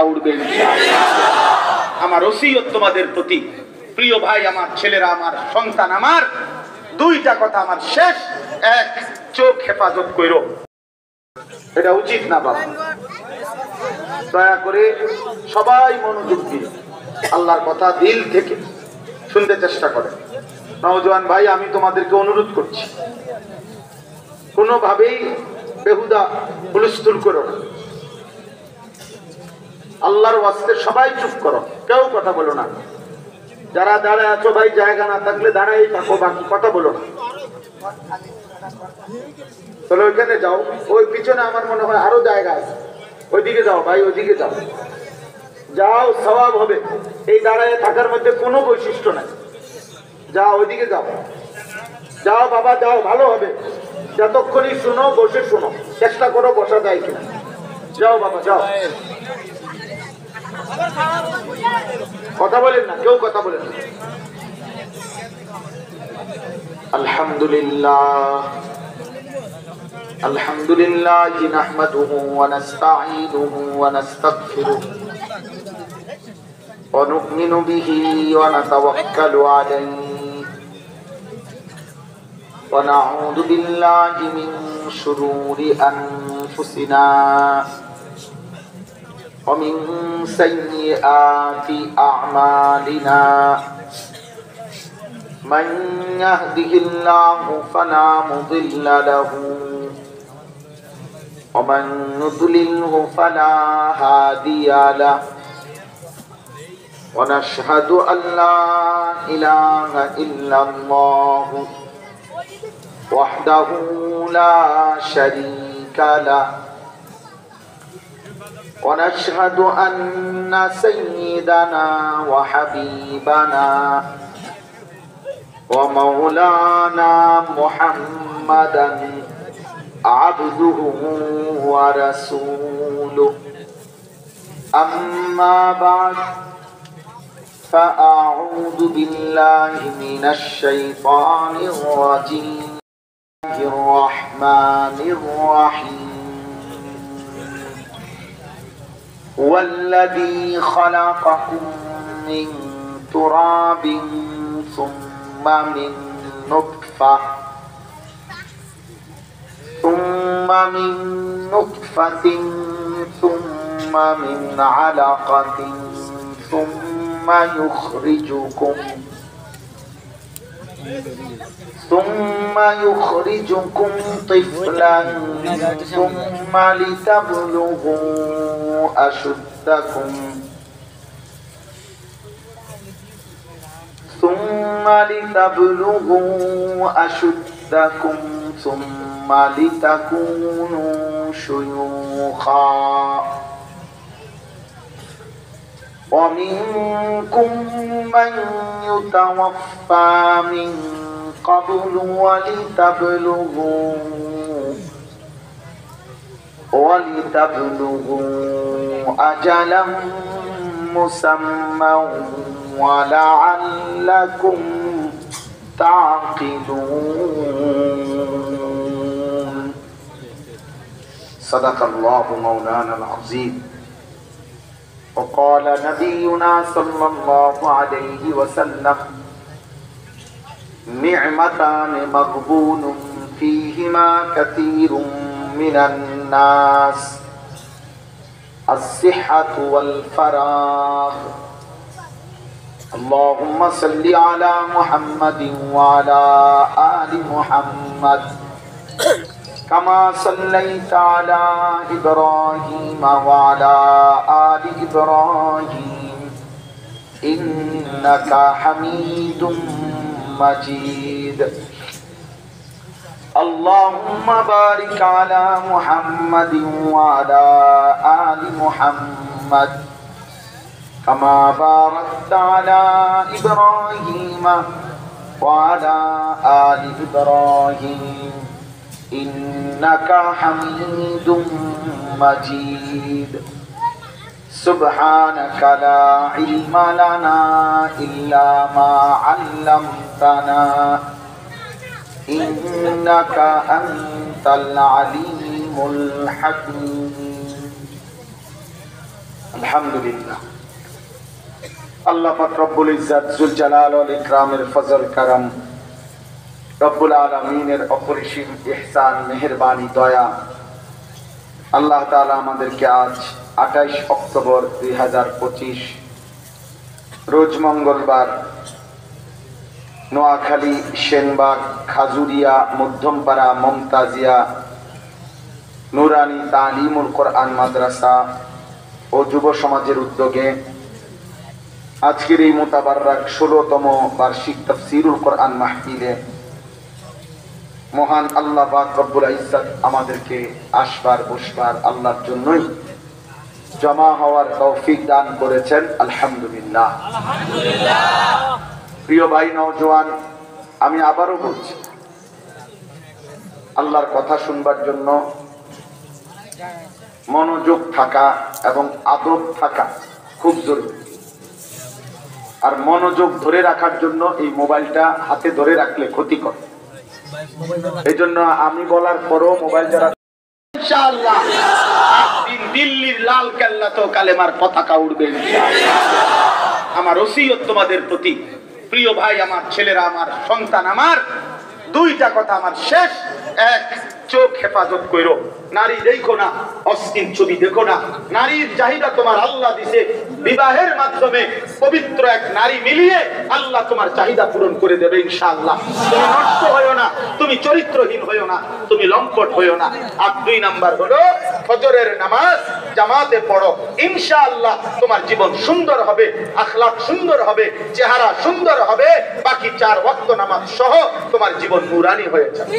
উঠবে আমার ওসিয়ত তোমাদের প্রতি। প্রিয় ভাই, আমার ছেলেরা, আমার সন্তান, আমার দুইটা কথা আমার শেষ। এক, চোখ হেফাজত করো, এটা উচিত না বাবা। দয়া করে সবাই মনোযোগ দিয়ে আল্লাহর কথা দিল থেকে শুনতে চেষ্টা করে। নওজোয়ান ভাই, আমি তোমাদেরকে অনুরোধ করছি, কোনোভাবেই বেহুদা হুলস্থুল করো না। আল্লাহর ওয়াস্তে সবাই চুপ করো, কেউ কথা বলো না। যারা দাঁড়ায় আছো ভাই, জায়গা না থাকলে দাঁড়াই থাকো, বাকি কথা বলো না। তাহলে ওইখানে যাও, ওই পিছনে আমার মনে হয় আরো জায়গা আছে, ওইদিকে যাও ভাই, ওইদিকে যাও, যাও, সওয়াব হবে। এই দাঁড়ায় থাকার মধ্যে কোনো বৈশিষ্ট্য নাই। যাও, ওইদিকে যাও, যাও বাবা, যাও, ভালো হবে। যতক্ষণই শুনো, বসে শুনো, চেষ্টা করো বসা যায় কিনা। যাও বাবা, যাও। কথা বলেন না, কেউ কথা বলেন না। আলহামদুলিল্লাহ আলহামদুলিল্লাহ নাহমাদুহু ওয়া নাস্তাঈনুহু ওয়া নাস্তাগফিরুহু ওয়া নু'মিনু বিহি ওয়া নাতাওয়াক্কালু আলাইহি ওয়া নাউযু বিল্লাহি মিন শুরুরি আনফুসিনা ومن سيئات أعمالنا من يهده الله فلا مضل له ومن يضلله فلا هادي له ونشهد أن لا إله إلا الله وحده لا شريك له ونشهد أن سيدنا وحبيبنا ومولانا محمدا عبده ورسوله أما بعد فأعوذ بالله من الشيطان الرجيم الرحمن الرحيم والذي خلقكم من تراب ثم من نطفة ثم من علقة ثم يخرجكم طفلا ثم لتبلغوا أشدكم ثم لتكونوا شيوخا ومنكم من يتوفى من قبل ولتبلغوا أجلا مسمى ولعلكم تعقلون صدق الله مولانا العظيم وقال نبينا صلى الله عليه وسلم نعمتان مغبون فيهما كثير من الناس الصحة والفراغ اللهم صل على محمد وعلى آل محمد كما صليت على إبراهيم وعلى آل إبراهيم إنك حميد مجيد اللهم بارك على محمد وعلى آل محمد كما باركت على إبراهيم وعلى آل إبراهيم إنك حميد مجيد سبحانك لا علم لنا إلا ما علمتنا إنك أنت العليم الحكيم আলহামদুলিল্লাহ। আল্লাহ পাক রব্বুল ইজ্জত জুল জালাল ওয়াল ইকরামের ফজল করম, রব্বুল আলামিনের অপরিসীম ইহসান, মেহেরবানি, দয়া, আল্লাহ তাআলা আমাদেরকে আজ 28 অক্টোবর 2025 রোজ মঙ্গলবার নোয়াখালী, সেনবাগ, খাজুরিয়া, মধ্যমপাড়া, মমতাজিয়া নুরানি তালিমুল কোরআন মাদ্রাসা ও যুব সমাজের উদ্যোগে আজকের এই মুতাবাররাক 16তম বার্ষিক তাফসীরুল কোরআন মাহফিলে মহান আল্লাহ পাক রব্বুল ইজ্জত আমাদেরকে আসবার বসবার আল্লাহর জন্যই জমা হওয়ার তৌফিক দান করেছেন। আলহামদুলিল্লাহ। প্রিয় ভাই নওজোয়ান, আমি আবারও বলছি, আল্লাহর কথা শুনবার জন্য মনোযোগ থাকা এবং আদব থাকা খুব জরুরি। আর মনোযোগ ধরে রাখার জন্য এই মোবাইলটা হাতে ধরে রাখলে ক্ষতিকর। এই জন্য আমি বলার পরও মোবাইল যারা ইনশাআল্লাহ একদিন দিল্লির লাল কেল্লা তো কালেমার পতাকা উড়বে ইনশাআল্লাহ। আমার ওসিয়ত তোমাদের প্রতি, প্রিয় ভাই আমার, ছেলেরা আমার, সন্তান আমার, দুইটা কথা আমার শেষ। এক, চোখ হেফাজত করো, নারী দেখো না, অশ্লীল ছবি দেখো না। নারীর চাহিদা তোমার আল্লাহ দিছে, বিবাহের মাধ্যমে পবিত্র এক নারী মিলিয়ে আল্লাহ তোমার চাহিদা পূরণ করে দেবে ইনশাআল্লাহ। তুমি নষ্ট হইও না, তুমি চরিত্রহীন হইও না, তুমি লম্পট হইও না। আর 2 নাম্বার হলো ফজরের নামাজ জামাতে পড়ো, ইনশাআল্লাহ তোমার জীবন সুন্দর হবে, আখলাক সুন্দর হবে, চেহারা সুন্দর হবে, বাকি 4 ওয়াক্ত নামাজ সহ তোমার জীবন নূরানি হয়ে যাবে।